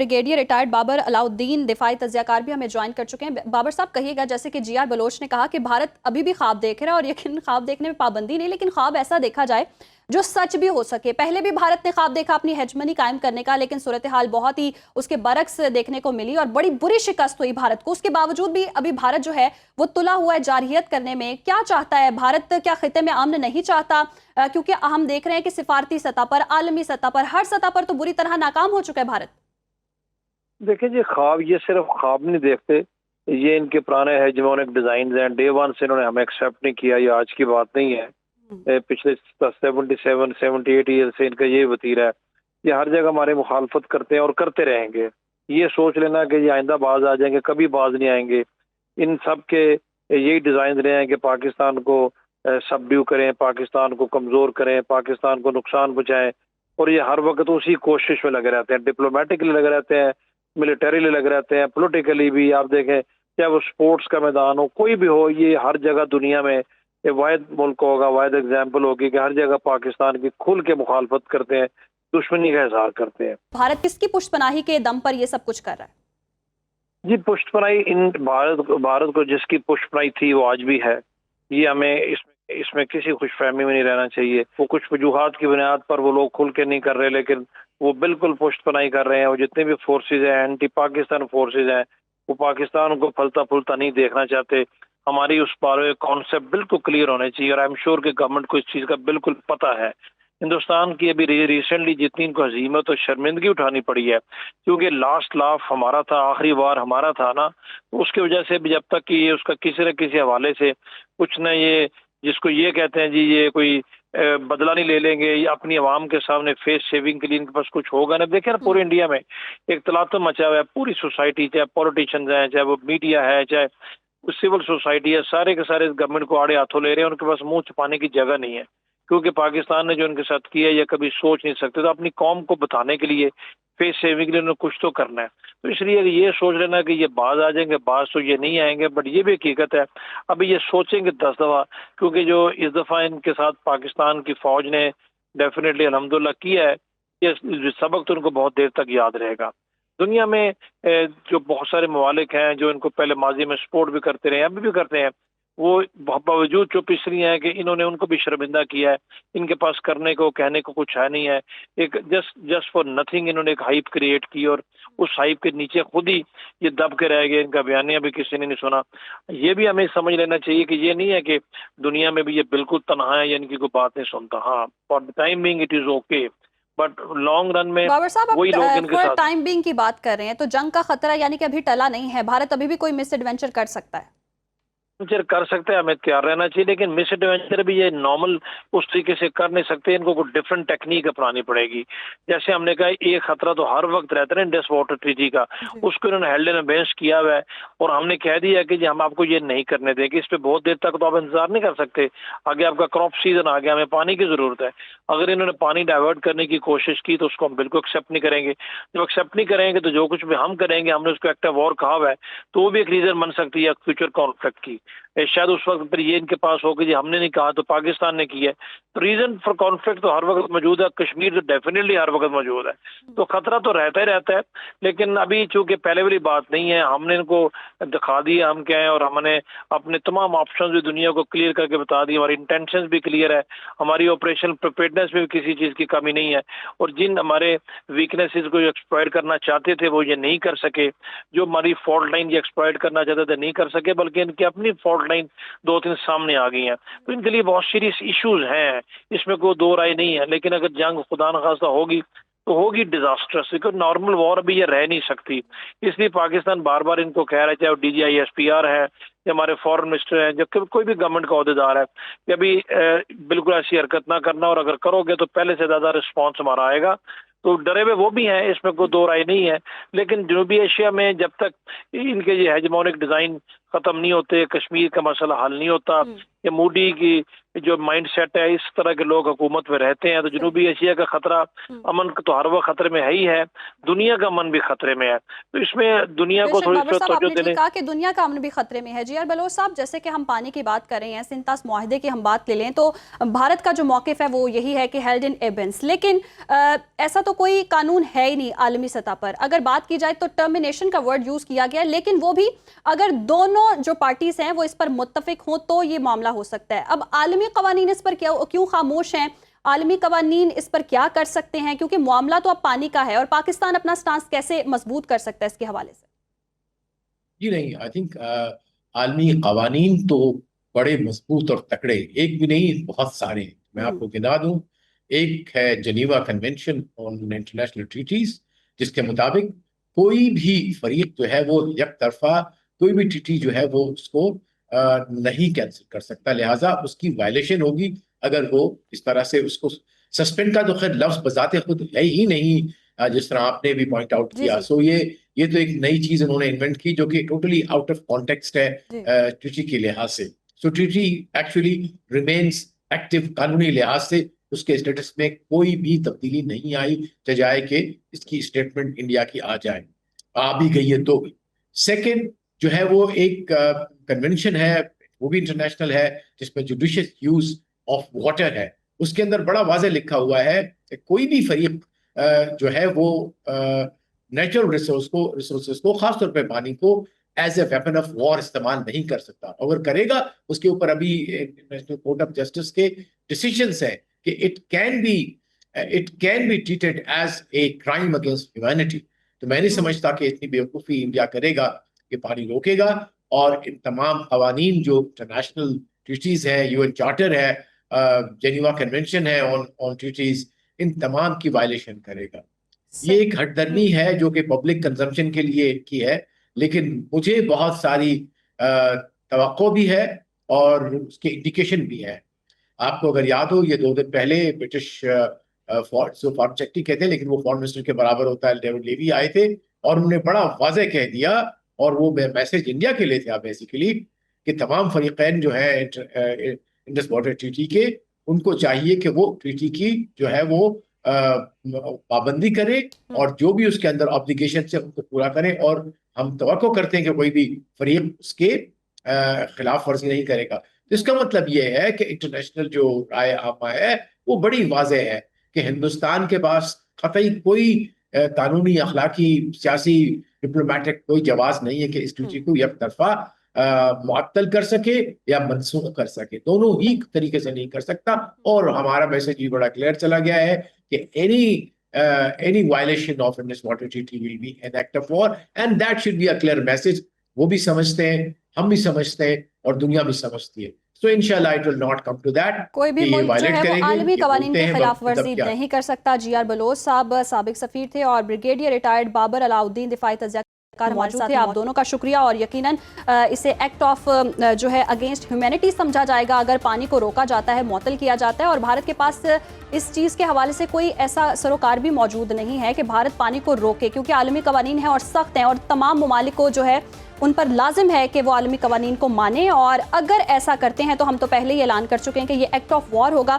Brigadier retired Babar Alauddin दिफाई तज्जियाकार भी हमें join कर चुके हैं। बाबर साहब कहिएगा, जैसे कि जी आर बलोच ने कहा कि भारत अभी भी ख्वाब देख रहा है, और यकीन ख्वाब देखने में पाबंदी नहीं, लेकिन ख्वाब ऐसा देखा जाए जो सच भी हो सके। पहले भी भारत ने ख्वाब देखा अपनी हेजमनी कायम करने का, लेकिन सूरत हाल बहुत ही उसके बरक्स देखने को मिली और बड़ी बुरी शिकस्त हुई भारत को। उसके बावजूद भी अभी भारत जो है वो तुला हुआ है जारहियत करने में। क्या चाहता है भारत? क्या खिते में अमन नहीं चाहता? क्योंकि हम देख रहे हैं कि सिफारती सतह पर, आलमी सतह पर, हर सतह पर तो बुरी तरह नाकाम हो चुका है भारत। देखिए जी, ख्वाब ये सिर्फ ख्वाब नहीं देखते, ये इनके पुराने हेजेमोनिक डिजाइन हैं। डे वन से इन्होंने हमें एक्सेप्ट नहीं किया, ये आज की बात नहीं है। पिछले 77-78 ईयर से इनका ये वतीरा है। ये हर जगह हमारे मुखालफत करते हैं और करते रहेंगे। ये सोच लेना कि ये आइंदा बाज आ जाएंगे, कभी बाज नहीं आएंगे। इन सब के यही डिजाइन रहे हैं कि पाकिस्तान को सबड्यू करें, पाकिस्तान को कमजोर करें, पाकिस्तान को नुकसान पहुंचाएं। और ये हर वक्त उसी कोशिश में लगे रहते हैं, डिप्लोमेटिकली लगे रहते हैं, मिलिटरीली लगे रहते हैं, पॉलिटिकली भी। आप देखें, चाहे वो स्पोर्ट्स का मैदान हो, कोई भी हो, ये हर जगह दुनिया में ये वाहिद मुल्क होगा, वाहिद एग्जाम्पल होगी कि हर जगह पाकिस्तान की खुल के मुखालफत करते हैं, दुश्मनी का इजहार करते हैं। भारत किसकी पुष्टपनाही के दम पर ये सब कुछ कर रहा है? जी, पुष्टपनाही इन भारत को जिसकी पुष्टपनाही थी वो आज भी है। ये हमें इसमें किसी खुशफहमी में नहीं रहना चाहिए। वो कुछ वजूहात की बुनियाद पर वो लोग खुल के नहीं कर रहे, लेकिन वो बिल्कुल पुष्टपनाही कर रहे हैं। वो जितने भी फोर्सेज हैं, एंटी पाकिस्तान फोर्सेज हैं, वो पाकिस्तान को फलता फूलता नहीं देखना चाहते। हमारी उस बारे में कॉन्सेप्ट बिल्कुल क्लियर होने चाहिए, और आई एम श्योर कि गवर्नमेंट को इस चीज का बिल्कुल पता है। हिंदुस्तान की अभी रिसेंटली जितनी इनको हजीमत और शर्मिंदगी उठानी पड़ी है, क्योंकि लास्ट लाफ हमारा था, आखिरी बार हमारा था ना, तो उसकी वजह से भी जब तक कि ये उसका किसी न किसी हवाले से कुछ न, ये जिसको ये कहते हैं जी, ये कोई बदला नहीं ले लेंगे, या अपनी आवाम के सामने फेस सेविंग के लिए इनके पास कुछ होगा ना। देखें ना, पूरे इंडिया में एक तलातम मचा हुआ है। पूरी सोसाइटी, चाहे पॉलिटिशियंस हैं, चाहे वो मीडिया है, चाहे सिविल सोसाइटी है, सारे के सारे गवर्नमेंट को आड़े हाथों ले रहे हैं। उनके पास मुंह छुपाने की जगह नहीं है, क्योंकि पाकिस्तान ने जो उनके साथ किया है ये कभी सोच नहीं सकते। तो अपनी कौम को बताने के लिए, फेस सेविंग के लिए उन्हें कुछ तो करना है। तो इसलिए ये सोच लेना कि ये बाज आ जाएंगे, बाज तो ये नहीं आएंगे। बट ये भी हकीकत है, अभी ये सोचेंगे 10 दफा, क्योंकि जो इस दफा इनके साथ पाकिस्तान की फौज ने डेफिनेटली अल्हम्दुलिल्लाह किया है, ये सबक तो उनको बहुत देर तक याद रहेगा। दुनिया में जो बहुत सारे ममालिक हैं जो इनको पहले माजी में सपोर्ट भी करते रहे, अभी भी करते हैं, वो बावजूद चुप इसलिए है कि इन्होंने उनको भी शर्मिंदा किया है। इनके पास करने को, कहने को कुछ है नहीं है। एक जस्ट फॉर नथिंग इन्होंने एक हाइप क्रिएट की, और उस हाइप के नीचे खुद ही ये दब के रह गए। इनका बयानिया भी किसी ने नहीं सुना। ये भी हमें समझ लेना चाहिए कि ये नहीं है कि दुनिया में भी ये बिल्कुल तनहा है या इनकी कोई बात नहीं सुनता। हाँ, for the time being it is okay, but long run में बाबर साहब, वही लोग इनके साथ टाइम बीइंग की बात कर रहे हैं, तो जंग का खतरा यानी कि अभी टला नहीं है, भारत अभी भी कोई मिस एडवेंचर कर सकता है? कर सकते हैं, हमें तैयार रहना चाहिए। लेकिन मिस एडवेंचर भी ये नॉर्मल उस तरीके से कर नहीं सकते, इनको कोई डिफरेंट टेक्निक अपनानी पड़ेगी। जैसे हमने कहा, एक खतरा तो हर वक्त रहता है इंडस वाटर ट्रीटी का, उसको इन्होंने हेल्ड इन अबेंस किया हुआ है, और हमने कह दिया कि जी हम आपको ये नहीं करने देंगे। इस पे बहुत देर तक तो आप इंतजार नहीं कर सकते। आगे आपका क्रॉप सीजन आ गया, हमें पानी की जरूरत है। अगर इन्होंने पानी डाइवर्ट करने की कोशिश की तो उसको हम बिल्कुल एक्सेप्ट नहीं करेंगे। जब एक्सेप्ट नहीं करेंगे तो जो कुछ भी हम करेंगे, हमने उसको एक्ट ऑफ वॉर कहा हुआ है, तो वो भी एक रीजन बन सकती है फ्यूचर कॉन्फ्लिक्ट की। शायद उस वक्त पर ये इनके पास हो कि जी हमने नहीं कहा तो पाकिस्तान ने किया है। तो रीजन फॉर कॉन्फ्लिक्ट तो हर वक्त मौजूद है। कश्मीर तो डेफिनेटली हर वक्त मौजूद है। तो खतरा तो रहता ही रहता है। लेकिन अभी चूंकि पहले वाली बात नहीं है, हमने इनको दिखा दिया हम क्या है, और हमने अपने तमाम ऑप्शंस भी दुनिया को क्लियर करके बता दी। हमारी इंटेंशंस भी क्लियर है, हमारी ऑपरेशनल प्रिपेयर्डनेस में भी किसी चीज की कमी नहीं है। और जिन हमारे वीकनेसेस को एक्सप्लॉइट करना चाहते थे वो ये नहीं कर सके। जो हमारी फॉल्ट लाइन ये एक्सप्लॉइट करना चाहते थे नहीं कर सके, बल्कि इनकी अपनी फॉल्ट लाइन 2-3 सामने आ गई हैं। तो इनके लिए बहुत सीरियस इश्यूज हैं, इसमें कोई दो राय नहीं है। लेकिन अगर जंग खुदा न खास्ता होगी तो होगी डिजास्टर्स, क्योंकि नॉर्मल वॉर भी ये रह नहीं सकती। इसलिए पाकिस्तान बार बार इनको कह रहा है, चाहे वो DGI SPR है या हमारे फॉरेन मिनिस्टर हैं, जब कोई भी गवर्नमेंट का अहदेदार है, कि अभी बिल्कुल ऐसी हरकत ना करना, और अगर करोगे तो पहले से ज्यादा रिस्पॉन्स हमारा आएगा। तो डरे हुए वो भी हैं, इसमें कोई दो राय नहीं है। लेकिन जनूबी एशिया में जब तक इनके ये हेजेमोनिक डिजाइन खत्म नहीं होते, कश्मीर का मसला हल नहीं होता, या मोदी की जो माइंड सेट है, इस तरह के लोग हुकूमत में रहते हैं, तो जनूबी एशिया का खतरा, अमन तो हर वक्त खतरे में है ही है, दुनिया का अमन भी खतरे में है। तो इसमें दुनिया को थोड़ी बाबर साहब, तवज्जो आपने देने। ठीक कहा कि दुनिया का अमन भी खतरे में है। जी.आर. बलोच साहब, जैसे कि हम पानी की बात कर रहे हैं, सिंतास मुआहदे की हम बात ले लें तो भारत का जो मौक़िफ़ है वो यही है कि हेल्ड इन एबेंस, लेकिन ऐसा तो कोई कानून है ही नहीं आलमी सतह पर। अगर बात की जाए तो टर्मिनेशन का वर्ड यूज़ किया गया, लेकिन वो भी अगर दोनों जो पार्टीज़ हैं वो इस पर मुत्तफिक हों तो ये मामला हो सकता है। अब आलमी क़वानीन इस पर क्यों खामोश हैं? आलमी क़वानीन इस पर क्या कर सकते हैं? क्योंकि मामला तो अब पानी का है और पाकिस्तान अपना स्टांस कैसे मजबूत कर सकता है इसके हवाले से? जी नहीं, आई थिंक आलमी क़वानीन तो बड़े मजबूत और तकड़े, एक भी नहीं बहुत सारे हैं। मैं आपको गिना दूं, एक है Geneva convention on international treaties, जिसके मुताबिक कोई भी फरीक जो है वो एक तरफा कोई भी ट्रीटी जो है वो उसको नहीं कैंसिल कर सकता, लिहाजा उसकी वायलेशन होगी अगर वो इस तरह से उसको सस्पेंड का तो खैर लफ्ज बजाते खुद है ही नहीं, जिस तरह आपने भी पॉइंट आउट किया। सो ये तो एक नई चीज उन्होंने इन्वेंट की जो कि टोटली आउट ऑफ कॉन्टेक्स्ट है ट्रीटी के लिहाज से। सो ट्रीटी एक्चुअली रिमेन्स एक्टिव, कानूनी लिहाज से उसके स्टेटस में कोई भी तब्दीली नहीं आई, बजाय कि इसकी स्टेटमेंट इंडिया की आ जाए, आ भी गई है तो भी। सेकेंड जो है वो एक कन्वेंशन है, वो भी इंटरनेशनल है, जिसमें जुडिशियस यूज ऑफ वाटर है। उसके अंदर बड़ा वाज़ेह लिखा हुआ है कि कोई भी फरीक जो है वो नेचुरल रिसोर्सेस को खासतौर पे पानी को as a weapon of war इस्तेमाल नहीं कर सकता। अगर करेगा, उसके ऊपर अभी इंटरनेशनल कोर्ट ऑफ जस्टिस के डिसीजंस हैं कि it can be treated as a crime against humanity. तो मैं नहीं समझता कि इतनी बेवकूफ़ी इंडिया करेगा कि पानी रोकेगा और इन तमाम कवानीन जो इंटरनेशनल ट्रीटीज है, यूएन चार्टर है, जेनीवा कन्वेंशन है ऑन ट्रीटीज, इन तमाम की वायलेशन करेगा। ये एक हटदर्मी है जो कि पब्लिक कंजम्पशन के लिए की है, लेकिन मुझे बहुत सारी तवक्को भी है और उसके इंडिकेशन भी है। आपको अगर याद हो, ये 2 दिन पहले ब्रिटिश फॉरेन सेक्रेटरी कहते हैं लेकिन वो फॉरेन मिनिस्टर के बराबर होता है, डेविड लेवी आए थे और उन्होंने बड़ा वाज़ेह कह दिया, और वो मैसेज इंडिया के लिए था बेसिकली, कि तमाम फरीकैन जो है इंडस वाटर ट्रीटी के, उनको चाहिए कि वो ट्रीटी की जो है वो पाबंदी करें और जो भी उसके अंदर ऑब्लिगेशन है उनको पूरा करें, और हम तवक्को करते हैं कि कोई भी फरीक उसके खिलाफ वर्जी नहीं करेगा। तो इसका मतलब ये है कि इंटरनेशनल जो राय आमा है वो बड़ी वाज़ेह है कि हिंदुस्तान के पास कतई कोई कानूनी, अखलाकी, सियासी, डिप्लोमेटिक कोई जवाज नहीं है कि इस ट्रीटी को एक तरफा मुअत्तल कर सके या मनसूख कर सके, दोनों ही तरीके से नहीं कर सकता। और हमारा मैसेज भी बड़ा क्लियर चला गया है कि any violation of Indus Water Treaty will be an act of war, and that should be a clear message. वो भी समझते हैं, हम भी समझते हैं और दुनिया भी समझती है। So inshallah it will not come to that. कोई भी मुल्क जो है वो आलमी कवानीन के खिलाफ वर्जी नहीं कर सकता। जी.आर. बलोच साहब साबिक सफीर थे और ब्रिगेडियर रिटायर्ड बाबर अलाउद्दीन दिफाई तज़कियाकार मौजूद थे। आप दोनों का शुक्रिया, और यकीनन इसे एक्ट ऑफ जो है अगेंस्ट ह्यूमैनिटी समझा जाएगा अगर पानी को रोका जाता है, मुअत्तल किया जाता है। और भारत के पास इस चीज़ के हवाले से कोई ऐसा सरोकार भी मौजूद नहीं है कि भारत पानी को रोके, क्योंकि आलमी कवानीन है और सख्त हैं और तमाम ममालिक को जो है उन पर लाजिम है कि वो आलमी कवानीन को माने, और अगर ऐसा करते हैं तो हम तो पहले ही ऐलान कर चुके हैं कि ये एक्ट ऑफ वॉर होगा।